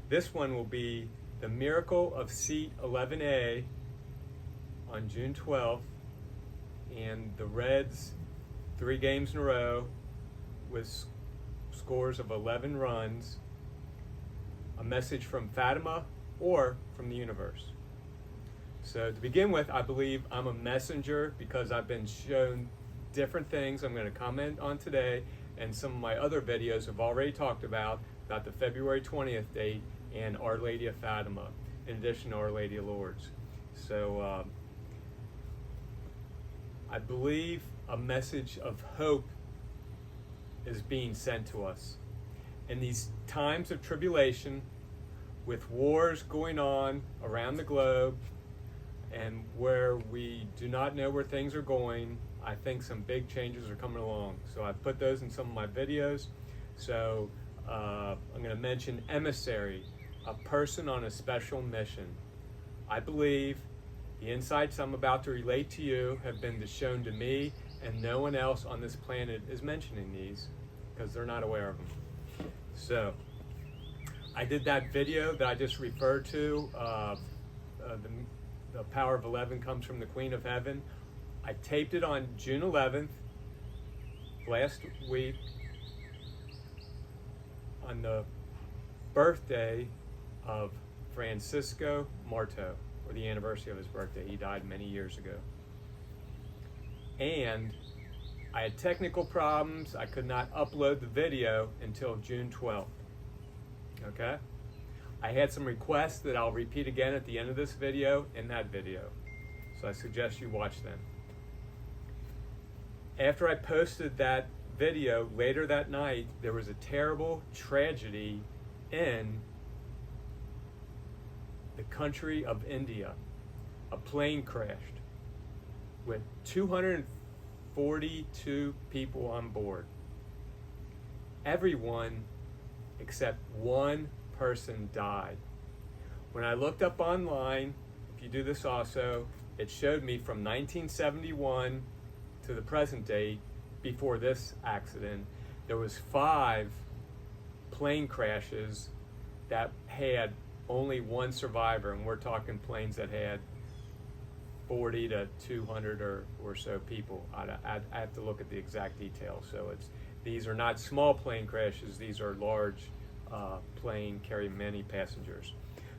This one will be the Miracle of Seat 11A on June 12th, and the Reds 3 games in a row with scores of 11 runs, a message from Fatima or from the universe. So to begin with, I believe I'm a messenger because I've been shown different things I'm going to comment on today, and some of my other videos have already talked about the February 20th date and Our Lady of Fatima, in addition to Our Lady of Lourdes. So I believe a message of hope is being sent to us. In these times of tribulation, with wars going on around the globe, and where we do not know where things are going, I think some big changes are coming along. So I've put those in some of my videos. So I'm going to mention emissary, a person on a special mission. I believe the insights I'm about to relate to you have been shown to me, and no one else on this planet is mentioning these because they're not aware of them. So I did that video that I just referred to, the power of 11 comes from the Queen of Heaven. I taped it on June 11th, last week, on the birthday of Francisco Marto, or the anniversary of his birthday. He died many years ago. And I had technical problems. I could not upload the video until June 12th. Okay? I had some requests that I'll repeat again at the end of this video in that video. So I suggest you watch them. After I posted that video later that night, there was a terrible tragedy in the country of India. A plane crashed with 242 people on board. Everyone except one person died. When I looked up online, if you do this also, it showed me from 1971 to the present date, before this accident, there was 5 plane crashes that had only one survivor, and we're talking planes that had 40 to 200 or so people. I have to look at the exact details. So these are not small plane crashes, these are large plane carrying many passengers.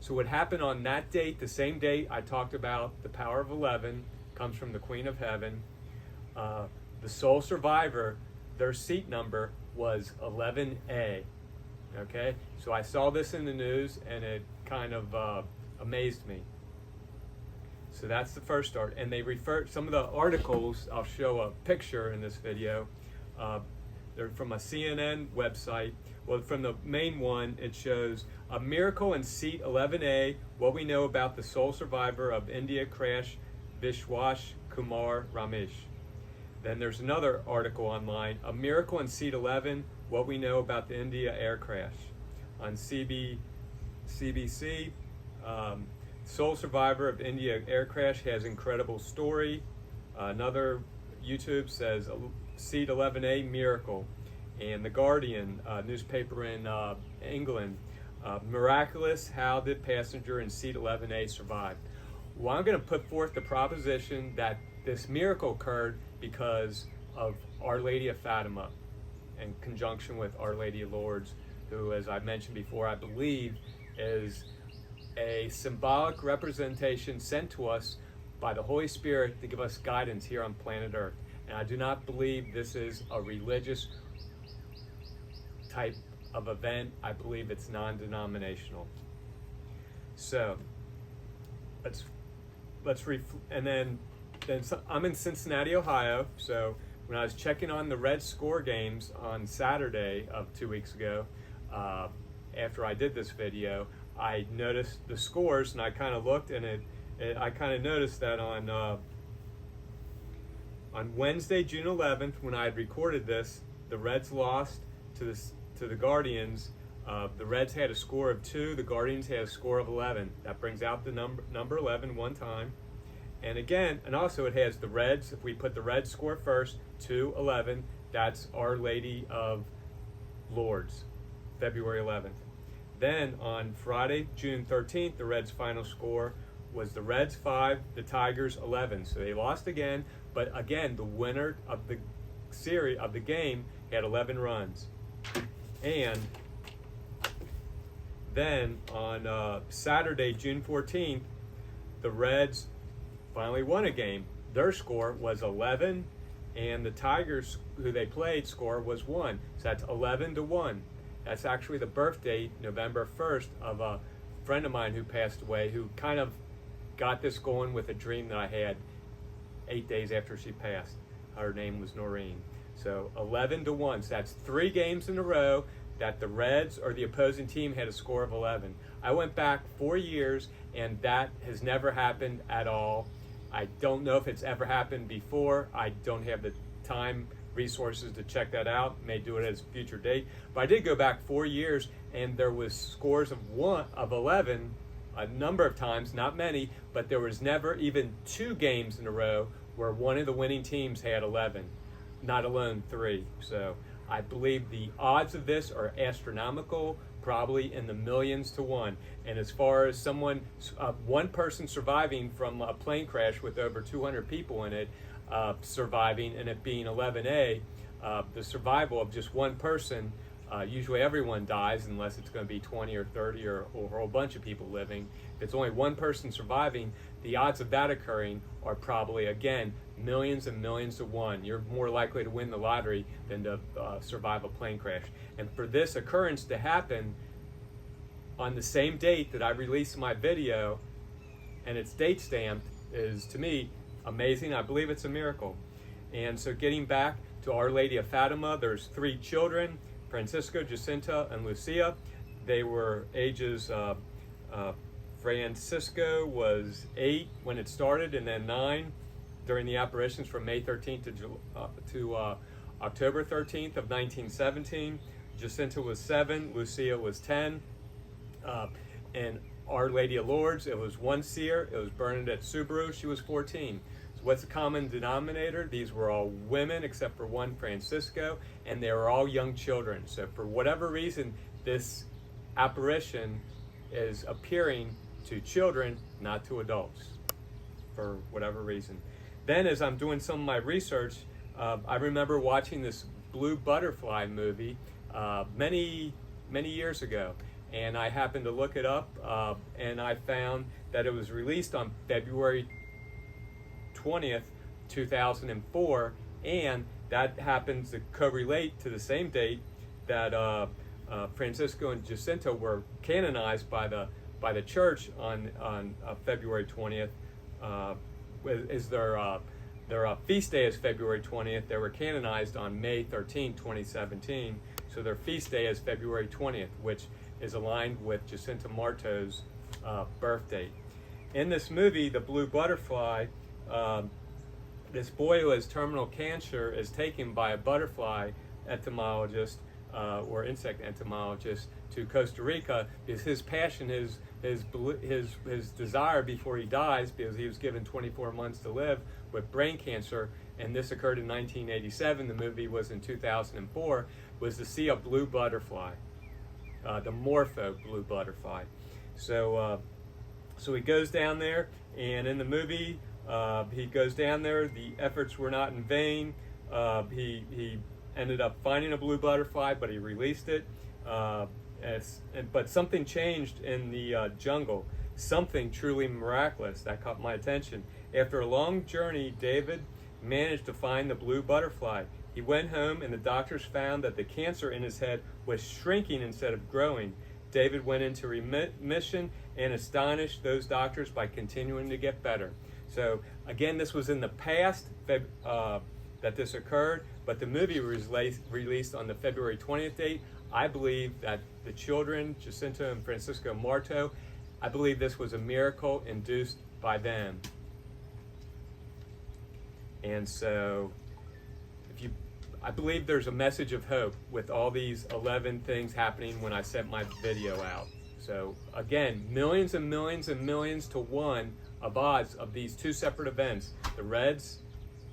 So what happened on that date, the same date I talked about, the power of 11 comes from the Queen of Heaven. The sole survivor, their seat number was 11A. Okay, so I saw this in the news and it kind of amazed me. So that's the first start. And they refer, some of the articles, I'll show a picture in this video. They're from a CNN website. Well, from the main one, it shows a miracle in seat 11A, what we know about the sole survivor of India crash, Vishwash Kumar Ramesh. Then there's another article online, a miracle in seat 11, what we know about the India air crash. On CBC, sole survivor of India air crash has incredible story. Another YouTube says seat 11A miracle. And The Guardian newspaper in England, miraculous, how did passenger in seat 11A survive? Well, I'm going to put forth the proposition that this miracle occurred because of Our Lady of Fatima in conjunction with Our Lady of Lourdes, who, as I mentioned before, I believe is a symbolic representation sent to us by the Holy Spirit to give us guidance here on planet Earth. And I do not believe this is a religious type of event. I believe it's non-denominational. So and then I'm in Cincinnati, Ohio. So when I was checking on the Reds score games on Saturday of 2 weeks ago, after I did this video, I noticed the scores, and I kind of looked, and I kind of noticed that on Wednesday, June 11th, when I had recorded this, the Reds lost to the Guardians. The Reds had a score of 2, the Guardians had a score of 11. That brings out the number 11 one time. And again, and also it has the Reds, if we put the Reds score first, 2-11, that's Our Lady of Lourdes, February 11th. Then on Friday, June 13th, the Reds' final score was the Reds 5, the Tigers 11. So they lost again, but again, the winner of the series of the game had 11 runs. And then on Saturday, June 14th, the Reds finally won a game. Their score was 11, and the Tigers, who they played, score was 1. So that's 11-1. That's actually the birth date, November 1st, of a friend of mine who passed away, who kind of got this going with a dream that I had 8 days after she passed. Her name was Noreen. So 11-1. So that's 3 games in a row that the Reds or the opposing team had a score of 11. I went back 4 years, and that has never happened at all. I don't know if it's ever happened before. I don't have the time, resources to check that out. May do it as a future date. But I did go back 4 years, and there was scores of 11 a number of times, not many, but there was never even 2 games in a row where one of the winning teams had 11, not alone 3. So I believe the odds of this are astronomical, probably in the millions to 1. And as far as one person surviving from a plane crash with over 200 people in it, surviving, and it being 11A, the survival of just one person, usually everyone dies unless it's going to be 20 or 30 or a whole bunch of people living. If it's only one person surviving, the odds of that occurring are probably, again, millions and millions to 1. You're more likely to win the lottery than to survive a plane crash. And for this occurrence to happen on the same date that I released my video, and it's date stamped, is, to me, amazing. I believe it's a miracle. And so getting back to Our Lady of Fatima, there's 3 children, Francisco, Jacinta, and Lucia. They were ages, Francisco was 8 when it started, and then 9 during the apparitions from May 13th to October 13th of 1917. Jacinta was 7, Lucia was 10. And Our Lady of Lourdes, it was 1 seer. It was Bernadette Subaru. She was 14. So what's the common denominator? These were all women except for 1, Francisco, and they were all young children. So for whatever reason, this apparition is appearing to children, not to adults, for whatever reason. Then as I'm doing some of my research, I remember watching this Blue Butterfly movie many years ago. And I happened to look it up, and I found that it was released on February 20th, 2004, and that happens to correlate to the same date that Francisco and Jacinta were canonized by the church on February 20th. Is their feast day is February 20th. They were canonized on May 13, 2017. So their feast day is February 20th, which is aligned with Jacinta Marto's birth date. In this movie, The Blue Butterfly, this boy who has terminal cancer is taken by a butterfly entomologist or insect entomologist to Costa Rica because his passion, his desire before he dies, because he was given 24 months to live with brain cancer, and this occurred in 1987, the movie was in 2004, was to see a blue butterfly, the morpho blue butterfly. So he goes down there, and in the movie, he goes down there. The efforts were not in vain. He ended up finding a blue butterfly, but he released it. But something changed in the jungle, something truly miraculous that caught my attention. After a long journey, David managed to find the blue butterfly. He went home, and the doctors found that the cancer in his head was shrinking instead of growing. David went into remission and astonished those doctors by continuing to get better. So again, this was in the past that this occurred, but the movie was released on the February 20th date. I believe that the children, Jacinta and Francisco Marto, I believe this was a miracle induced by them. And so, I believe there's a message of hope with all these 11 things happening when I sent my video out. So again, millions and millions and millions to 1 of odds of these 2 separate events. The Reds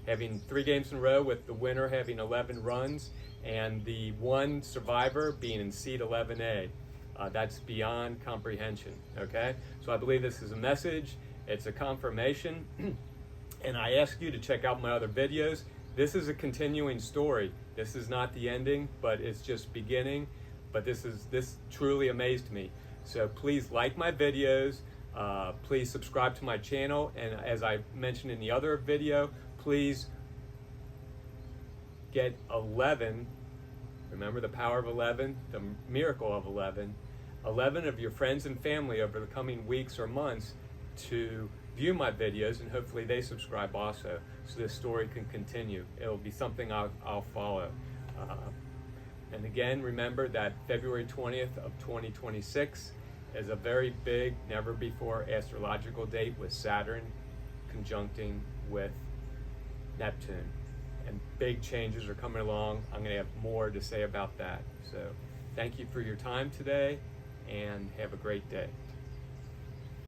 having 3 games in a row with the winner having 11 runs, and the 1 survivor being in seed 11A. That's beyond comprehension, okay? So I believe this is a message, it's a confirmation, and I ask you to check out my other videos. This is a continuing story. This is not the ending, but it's just beginning. But this truly amazed me. So please like my videos, please subscribe to my channel, and as I mentioned in the other video, please get 11, remember the power of 11, the miracle of 11 of your friends and family over the coming weeks or months to view my videos, and hopefully they subscribe also, so this story can continue. It'll be something I'll follow. And again, remember that February 20th of 2026 is a very big, never before astrological date with Saturn conjuncting with Neptune. And big changes are coming along. I'm going to have more to say about that. So thank you for your time today, and have a great day.